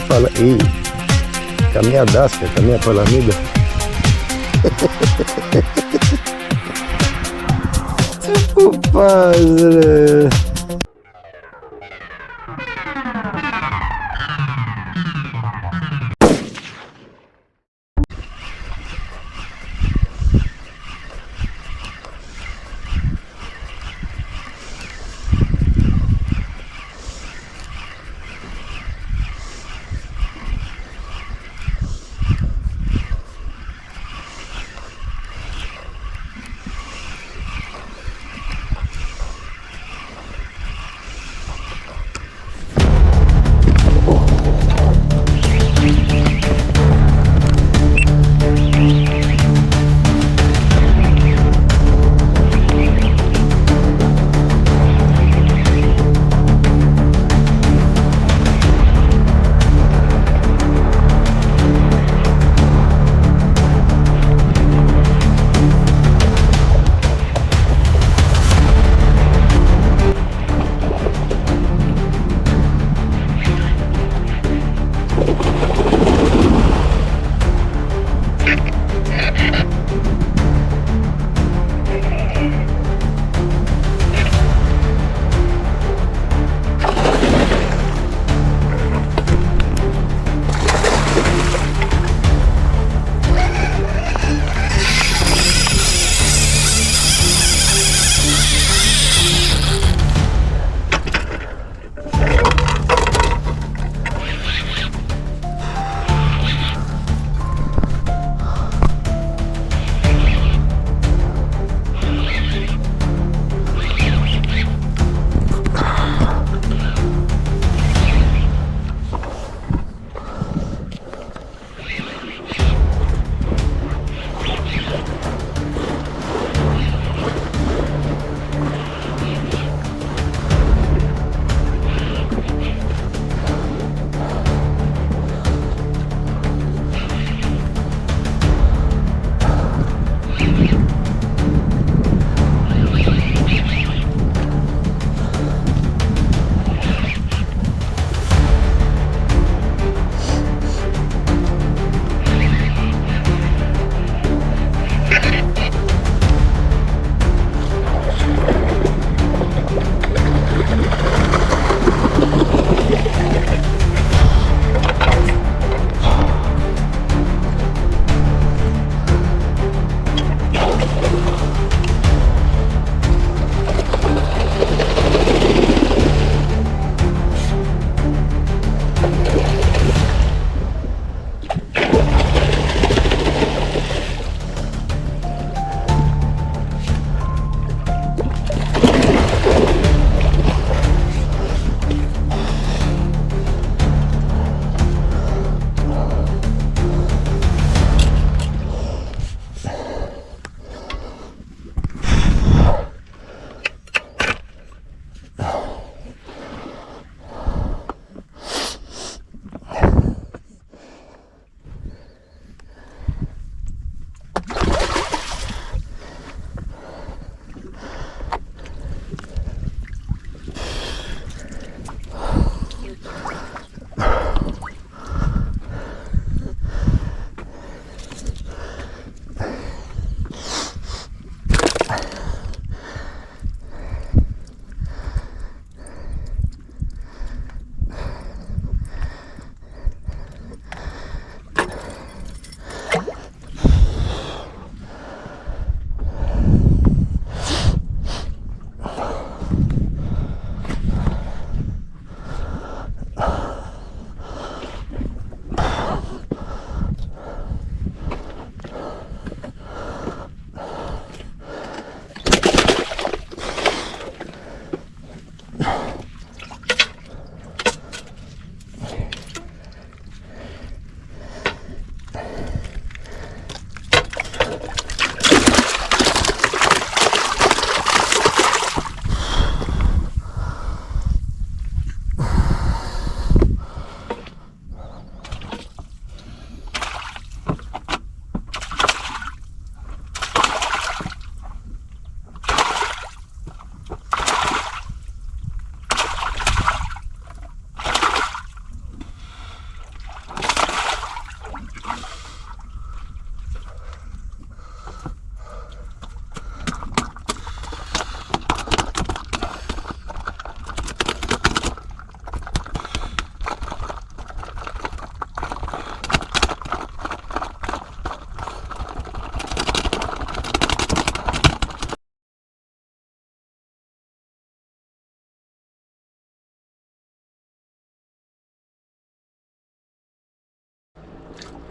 fala, ei, com a minha dasca, com a minha palamida. Tipo, padre.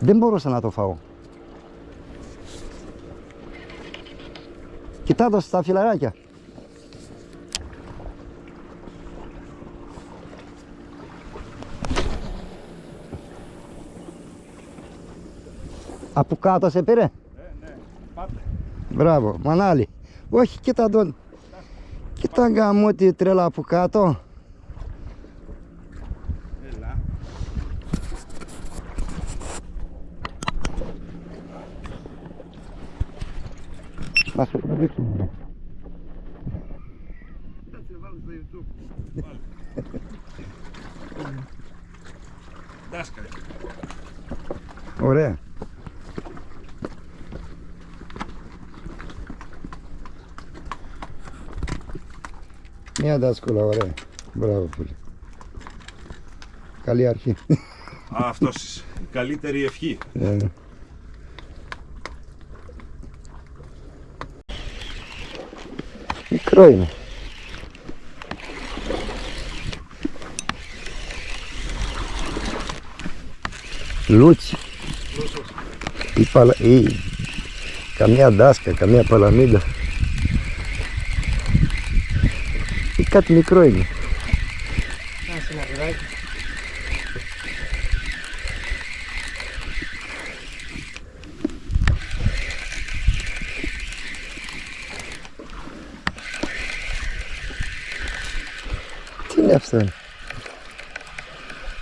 Δεν μπορούσα να το φάω. Κοιτά το στα φιλαράκια. Από κάτω σε πήρε. Ναι, πάτε. Μπράβο, μανάλι. Όχι, κοίτα τον. Κοίτα γαμώ τη τρέλα από κάτω. Έλα. Να σου το δείξουμε. Θα σε βάλω στο YouTube. Δάσκαλε. Ωραία. Μια δάσκαλα, ωραία. Μπράβο, φίλε. Καλή αρχή. Αυτός η καλύτερη ευχή. Μικρό είναι. Λούτσι. Ή καμιά δάσκα, καμιά παλαμίδα. Ή κάτι μικρό είναι. Ένα συναγεράκι. Τι είναι αυτό?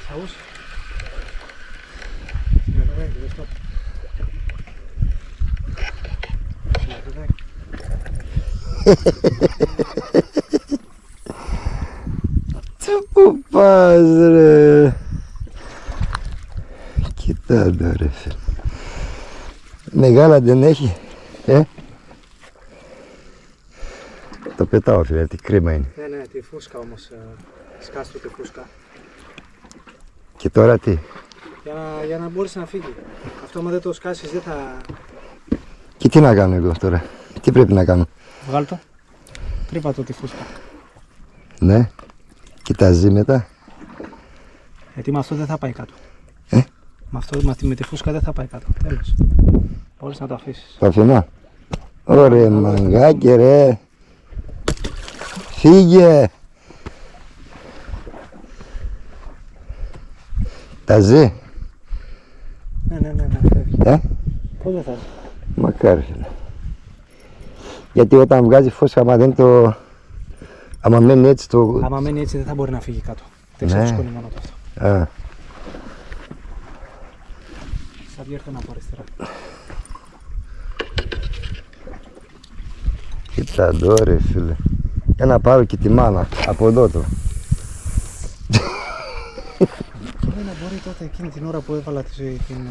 Σαούς. Συναγεράκι, δες το. Συναγεράκι. Πού πας ρε? Κοίτα το ρε φίλε. Μεγάλα δεν έχει. Το πετάω φίλε, τι κρίμα είναι. Ναι, τη φούσκα όμως. Σκάστο τη φούσκα. Και τώρα τι? Για να μπορείς να φύγει. Αυτό άμα δεν το σκάσεις δεν θα... Και τι να κάνω εγώ τώρα? Τι πρέπει να κάνω? Βγάλ' το. Τρύπα το τη φούσκα. Ναι. Κοιτάζει μετά. Γιατί με αυτό δεν θα πάει κάτω. Με τη φούσκα δεν θα πάει κάτω. Τέλος. Μπορείς να το αφήσεις. Το αφήνω. Ωραία μαγκάκι ρε. Φύγε. Ταζί. Ναι, φεύγει. Πώς δεν θα ζει. Μακάρι φίλε. Γιατί όταν βγάζει φως άμα δεν το... Άμα μένει έτσι το... Άμα μένει έτσι δεν θα μπορεί να φύγει κάτω. Δεν ξεφουσκώνει μόνο το αυτό. Α. Θα βγει έρθω από αριστερά. Κοίτα εδώ ρε φίλε. Για να πάρω και τη μάνα από εδώ το. Δεν μπορεί τότε εκείνη την ώρα που έβαλα την...